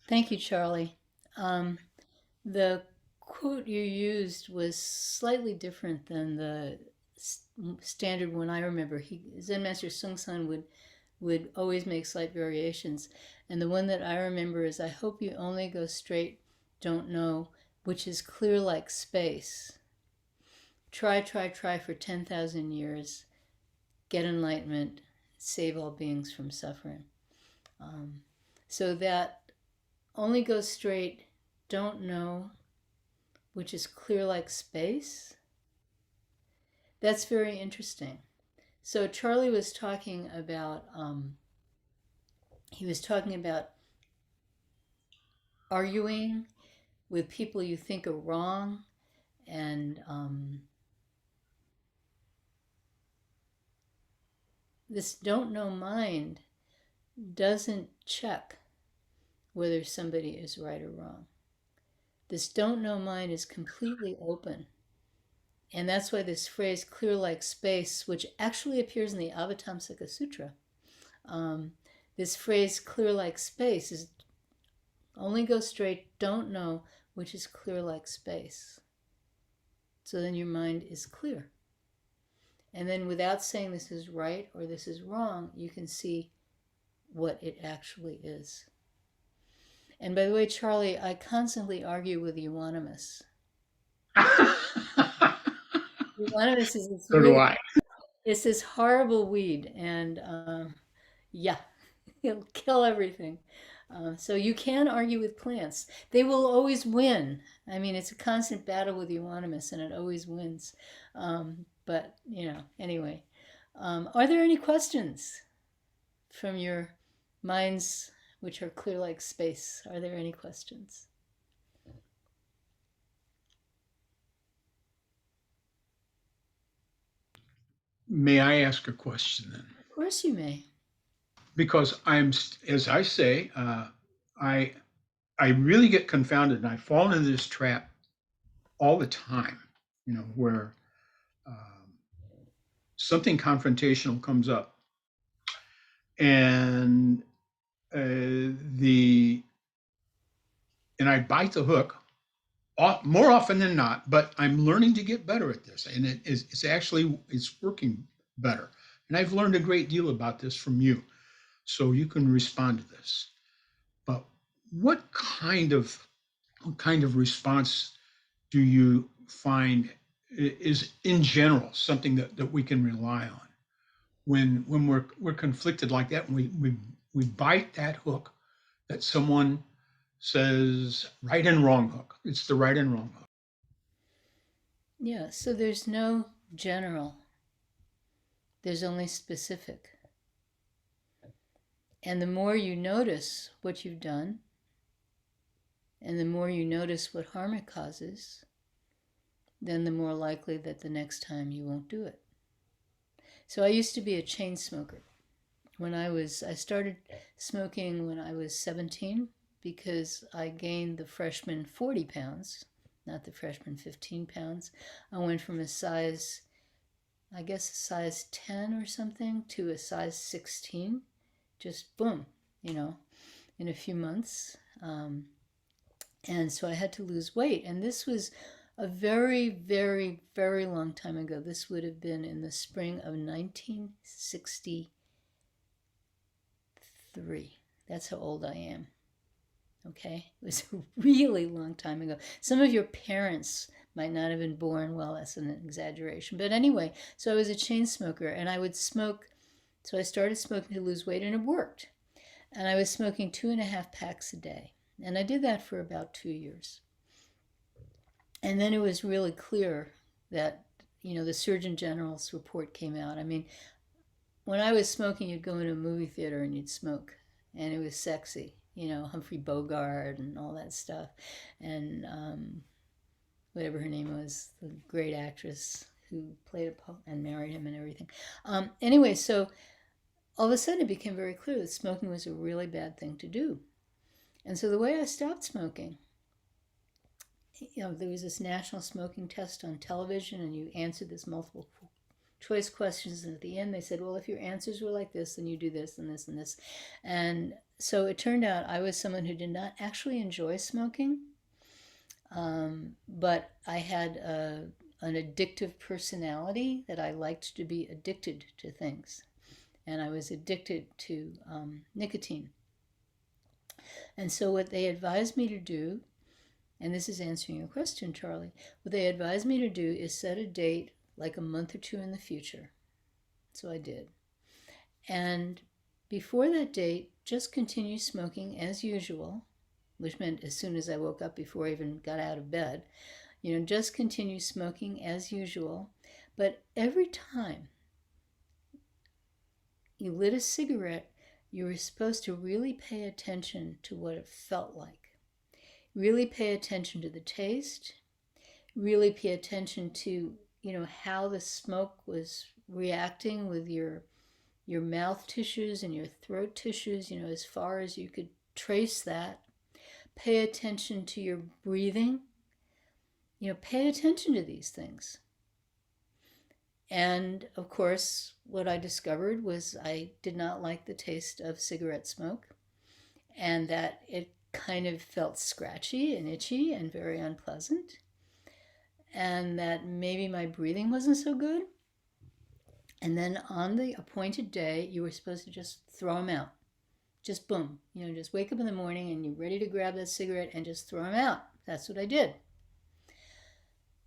Thank you, Charlie. Um, the quote you used was slightly different than the standard one I remember. Zen Master Sung San would always make slight variations, and the one that I remember is, "I hope you only go straight, don't know, which is clear like space. Try, try, try for 10,000 years, get enlightenment, save all beings from suffering." Um, so that only go straight, don't know, which is clear like space. That's very interesting. So Charlie was talking about he was talking about arguing with people you think are wrong, and this don't know mind doesn't check whether somebody is right or wrong. This don't know mind is completely open. And that's why this phrase, clear like space, which actually appears in the Avatamsaka Sutra, um, this phrase, clear like space, is only go straight, don't know, which is clear like space. So then your mind is clear. And then without saying this is right or this is wrong, you can see what it actually is. And by the way, Charlie, I constantly argue with euonymus. Euonymus is this So do really, I. it's this horrible weed, and yeah, it'll kill everything. So you can argue with plants. They will always win. I mean, it's a constant battle with euonymus, and it always wins. But, anyway. Are there any questions from your minds, which are clear like space? Are there any questions? May I ask a question then? Of course you may. Because as I say, I I really get confounded, and I fall into this trap all the time. Where um, something confrontational comes up, and the and I bite the hook more often than not. But I'm learning to get better at this, and it's working better. And I've learned a great deal about this from you, so you can respond to this. But what kind of response do you find is in general something that we can rely on when we're conflicted like that, and we bite that hook that someone says, right and wrong hook. It's the right and wrong hook. Yeah, so there's no general, there's only specific. And the more you notice what you've done, and the more you notice what harm it causes, then the more likely that the next time you won't do it. So I used to be a chain smoker. I started smoking when I was 17 because I gained the freshman 40 pounds, not the freshman 15 pounds. I went from I guess a size 10 or something to a size 16. Just boom, you know, in a few months. And so I had to lose weight. And this was a very, very, very long time ago. This would have been in the spring of 1963. That's how old I am. Okay? It was a really long time ago. Some of your parents might not have been born. Well, that's an exaggeration. But anyway, so I was a chain smoker and I would smoke. So I started smoking to lose weight and it worked. And I was smoking 2.5 packs a day. And I did that for about 2 years. And then it was really clear that, the Surgeon General's report came out. I mean, when I was smoking, you'd go into a movie theater and you'd smoke, and it was sexy. Humphrey Bogart and all that stuff, and whatever her name was, the great actress who played and married him and everything. Anyway, so all of a sudden it became very clear that smoking was a really bad thing to do. And so the way I stopped smoking, there was this national smoking test on television, and you answered this multiple choice questions, and at the end they said, well, if your answers were like this, then you do this and this and this. And so it turned out I was someone who did not actually enjoy smoking, but I had an addictive personality that I liked to be addicted to things. And I was addicted to nicotine. And so, what they advised me to do, and this is answering your question, Charlie, what they advised me to do is set a date like a month or two in the future. So I did. And before that date, just continue smoking as usual, which meant as soon as I woke up, before I even got out of bed, just continue smoking as usual. But every time you lit a cigarette, you were supposed to really pay attention to what it felt like. Really pay attention to the taste. Really pay attention to, how the smoke was reacting with your mouth tissues and your throat tissues, as far as you could trace that. Pay attention to your breathing. Pay attention to these things. And of course, what I discovered was I did not like the taste of cigarette smoke, and that it kind of felt scratchy and itchy and very unpleasant, and that maybe my breathing wasn't so good. And then on the appointed day, you were supposed to just throw them out. Just boom. Just wake up in the morning and you're ready to grab that cigarette and just throw them out. That's what I did.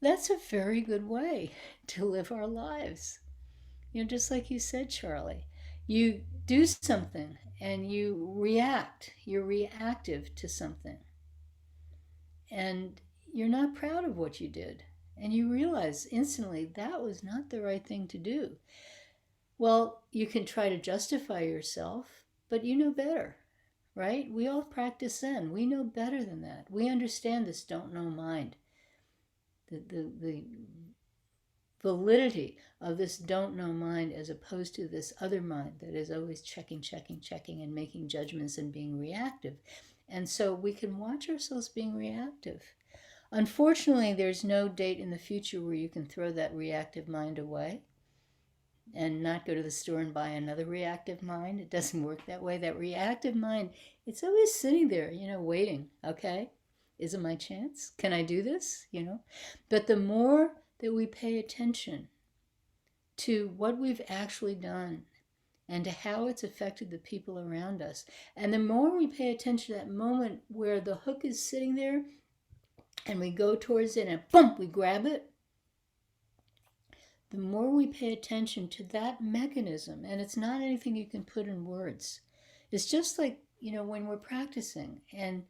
That's a very good way to live our lives. Just like you said, Charlie, you do something and you react. You're reactive to something. And you're not proud of what you did. And you realize instantly that was not the right thing to do. Well, you can try to justify yourself, but you know better, right? We all practice Zen. We know better than that. We understand this don't know mind. The validity of this don't know mind as opposed to this other mind that is always checking, and making judgments and being reactive. And so we can watch ourselves being reactive. Unfortunately, there's no date in the future where you can throw that reactive mind away and not go to the store and buy another reactive mind. It doesn't work that way. That reactive mind, it's always sitting there, waiting. Okay, is it my chance? Can I do this? But the more that we pay attention to what we've actually done and to how it's affected the people around us, and the more we pay attention to that moment where the hook is sitting there and we go towards it and boom, we grab it, the more we pay attention to that mechanism, and it's not anything you can put in words. It's just like, when we're practicing and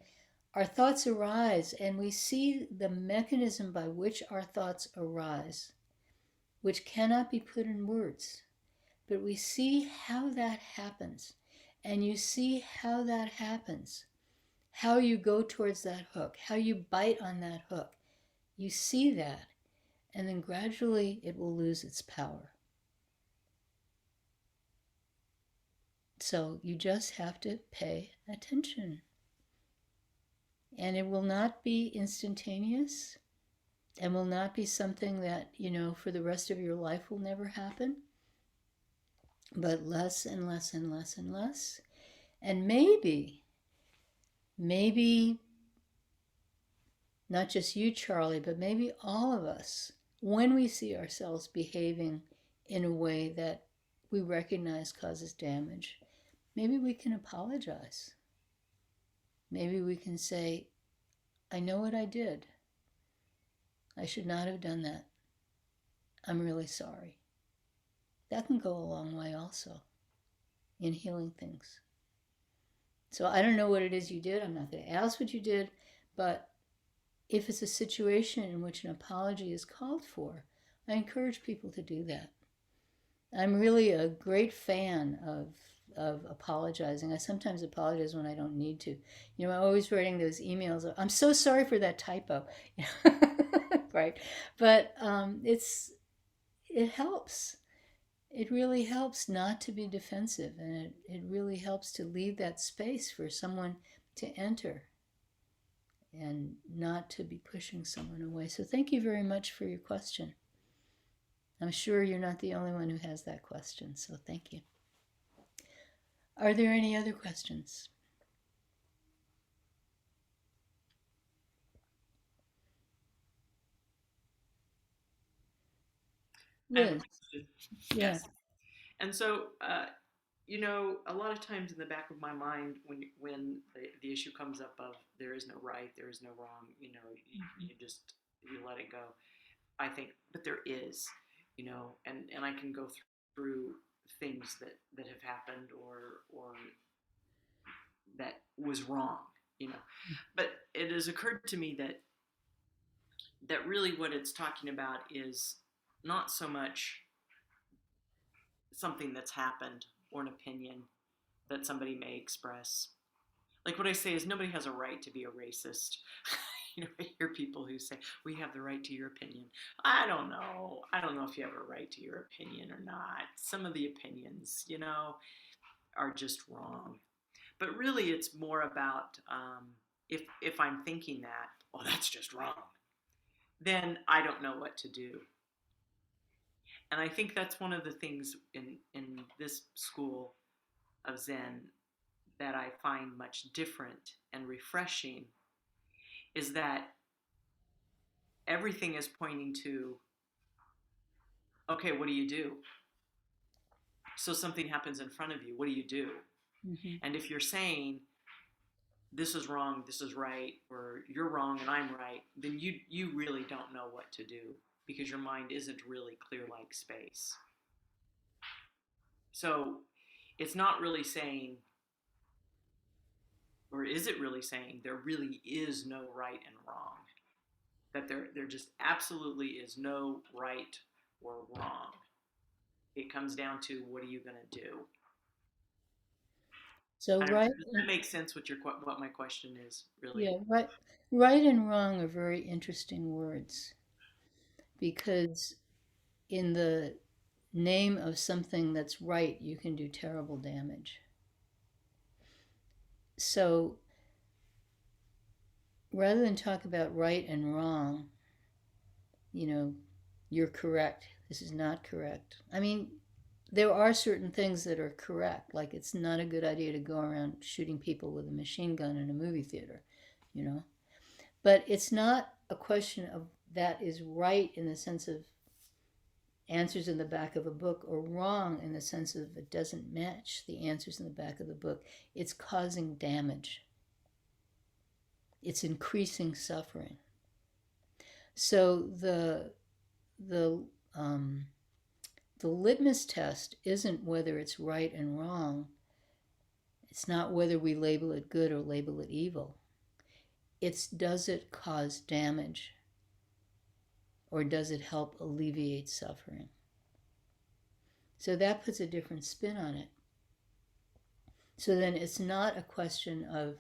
our thoughts arise and we see the mechanism by which our thoughts arise, which cannot be put in words, but we see how that happens. And you see how that happens, how you go towards that hook, how you bite on that hook. You see that. And then gradually it will lose its power. So you just have to pay attention. And it will not be instantaneous and will not be something that, for the rest of your life will never happen. But less and less and less and less. And maybe, not just you, Charlie, but maybe all of us, when we see ourselves behaving in a way that we recognize causes damage, maybe we can apologize. Maybe we can say, I know what I did. I should not have done that. I'm really sorry. That can go a long way also in healing things. So I don't know what it is you did. I'm not going to ask what you did, but if it's a situation in which an apology is called for, I encourage people to do that. I'm really a great fan of apologizing. I sometimes apologize when I don't need to. I'm always writing those emails. I'm so sorry for that typo, right? But it helps. It really helps not to be defensive, and it really helps to leave that space for someone to enter and not to be pushing someone away. So thank you very much for your question. I'm sure you're not the only one who has that question, so thank you. Are there any other questions? I have a Liz. question. Yeah. Yes. And so, a lot of times in the back of my mind, when the issue comes up of there is no right, there is no wrong, you let it go. I think, but there is, and I can go through things that have happened or that was wrong, you know. But it has occurred to me that really what it's talking about is not so much something that's happened or an opinion that somebody may express. Like what I say is nobody has a right to be a racist. I hear people who say we have the right to your opinion. I don't know. I don't know if you have a right to your opinion or not. Some of the opinions, are just wrong. But really, it's more about if I'm thinking that, oh, that's just wrong, then I don't know what to do. And I think that's one of the things in this school of Zen that I find much different and refreshing is that everything is pointing to, okay, what do you do? So something happens in front of you. What do you do? Mm-hmm. And if you're saying this is wrong, this is right, or you're wrong and I'm right, then you really don't know what to do because your mind isn't really clear like space. So it's not really saying, or is it really saying there really is no right and wrong? That there just absolutely is no right or wrong. It comes down to what are you going to do? So I don't know. right, Does that make sense? What my question is really? yeah, right and wrong are very interesting words because in the name of something that's right, you can do terrible damage. So rather than talk about right and wrong, you know, you're correct, this is not correct. I mean, there are certain things that are correct, like it's not a good idea to go around shooting people with a machine gun in a movie theater, you know. But it's not a question of that is right in the sense of answers in the back of a book or wrong in the sense of it doesn't match the answers in the back of the book. It's causing damage, it's increasing suffering. So the um, the litmus test isn't whether it's right and wrong. It's not whether we label it good or label it evil. It's does it cause damage or does it help alleviate suffering? So that puts a different spin on it. So then it's not a question of,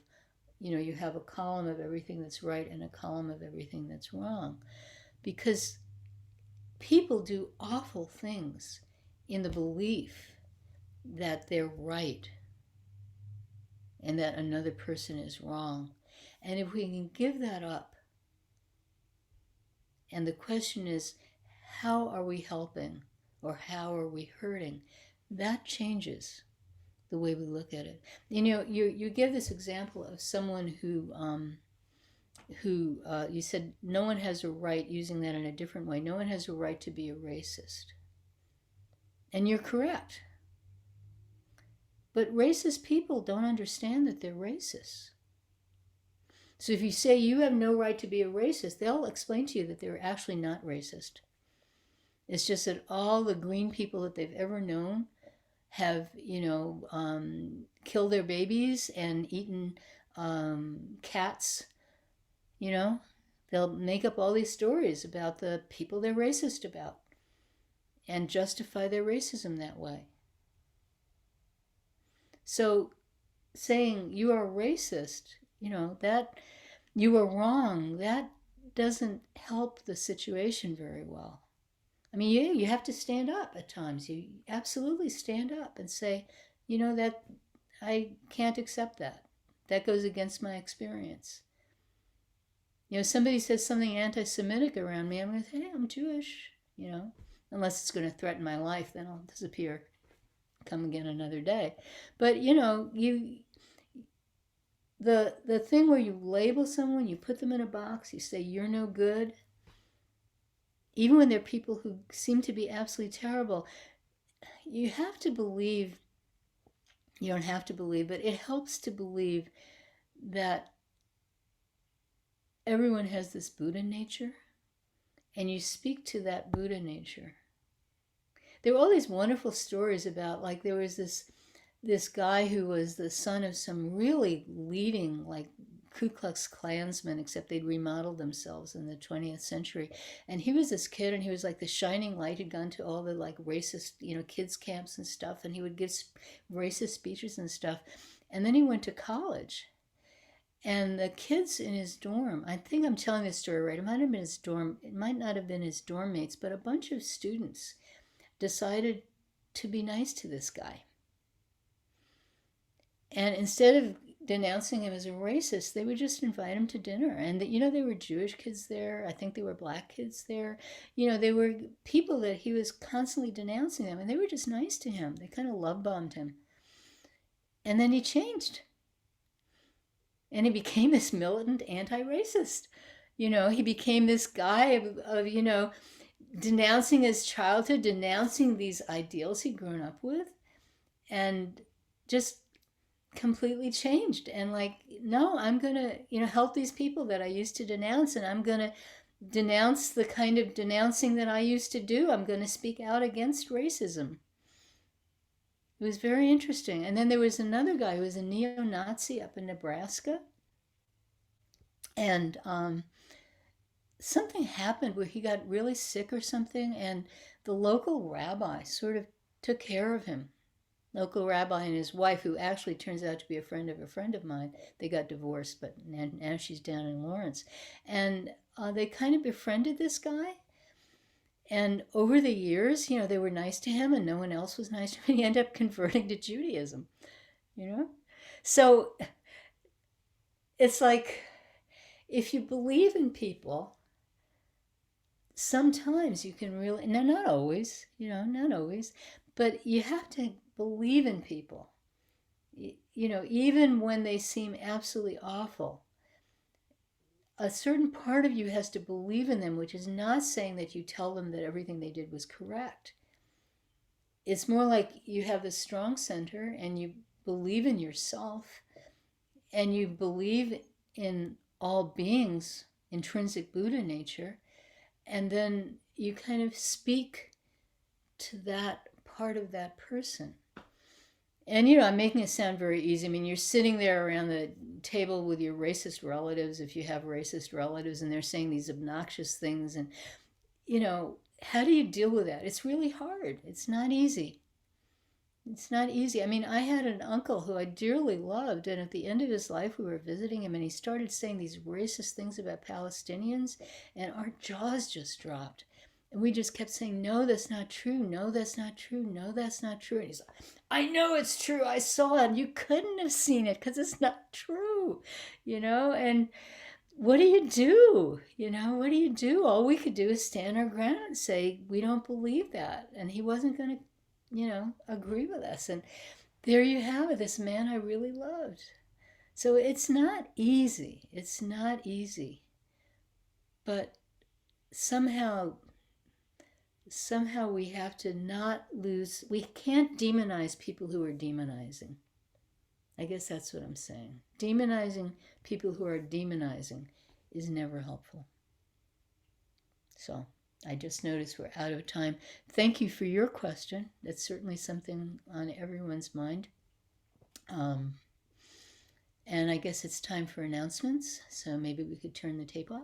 you have a column of everything that's right and a column of everything that's wrong. Because people do awful things in the belief that they're right and that another person is wrong. And if we can give that up, and the question is, how are we helping or how are we hurting? That changes the way we look at it. You give this example of someone who you said no one has a right, using that in a different way, no one has a right to be a racist. And you're correct. But racist people don't understand that they're racist. So if you say you have no right to be a racist, they'll explain to you that they're actually not racist. It's just that all the green people that they've ever known have, killed their babies and eaten cats. You know, they'll make up all these stories about the people they're racist about and justify their racism that way. So saying you are racist, that you are wrong, that doesn't help the situation very well. I mean, you have to stand up at times. You absolutely stand up and say, that I can't accept that. That goes against my experience. Somebody says something anti Semitic around me, I'm going to say, hey, I'm Jewish, unless it's going to threaten my life, then I'll disappear, come again another day. But, the thing where you label someone, you put them in a box, you say, you're no good, even when there are people who seem to be absolutely terrible, you have to believe, you don't have to believe, but it helps to believe that everyone has this Buddha nature, and you speak to that Buddha nature. There were all these wonderful stories about, like, there was this guy who was the son of some really leading, like, Ku Klux Klansmen, except they'd remodeled themselves in the 20th century. And he was this kid, and he was like the shining light. He'd gone to all the like racist, kids camps and stuff, and he would give racist speeches and stuff. And then he went to college. And the kids in his dorm, I think I'm telling this story right. It might have been his dorm, it might not have been his dorm mates, but a bunch of students decided to be nice to this guy. And instead of denouncing him as a racist, they would just invite him to dinner. And there were Jewish kids there. I think there were black kids there. They were people that he was constantly denouncing them, and they were just nice to him. They kind of love bombed him. And then he changed. And he became this militant anti-racist. He became this guy of denouncing his childhood, denouncing these ideals he'd grown up with, and just completely changed. And like, no, I'm going to, help these people that I used to denounce, and I'm going to denounce the kind of denouncing that I used to do. I'm going to speak out against racism. It was very interesting. And then there was another guy who was a neo-Nazi up in Nebraska. And something happened where he got really sick or something, and the local rabbi sort of took care of him. Local rabbi and his wife, who actually turns out to be a friend of mine. They got divorced, but now she's down in Lawrence. And they kind of befriended this guy. And over the years, they were nice to him, and no one else was nice to him. He ended up converting to Judaism, So it's like, if you believe in people, sometimes you can really, no, not always, not always, but you have to believe in people, even when they seem absolutely awful. A certain part of you has to believe in them, which is not saying that you tell them that everything they did was correct. It's more like you have this strong center, and you believe in yourself, and you believe in all beings' intrinsic Buddha nature, and then you kind of speak to that part of that person. And I'm making it sound very easy. I mean, you're sitting there around the table with your racist relatives, if you have racist relatives, and they're saying these obnoxious things. And, how do you deal with that? It's really hard. It's not easy. It's not easy. I mean, I had an uncle who I dearly loved, and at the end of his life, we were visiting him, and he started saying these racist things about Palestinians, and our jaws just dropped. And we just kept saying, no, that's not true. No, that's not true. No, that's not true. And he's like, I know it's true. I saw it. You couldn't have seen it because it's not true, And what do you do? What do you do? All we could do is stand our ground and say, we don't believe that. And he wasn't going to, agree with us. And there you have it, this man I really loved. So it's not easy. It's not easy. But somehow we have to not lose, we can't demonize people who are demonizing. I guess that's what I'm saying. Demonizing people who are demonizing is never helpful. So I just noticed we're out of time. Thank you for your question. That's certainly something on everyone's mind. And I guess it's time for announcements. So maybe we could turn the tape off.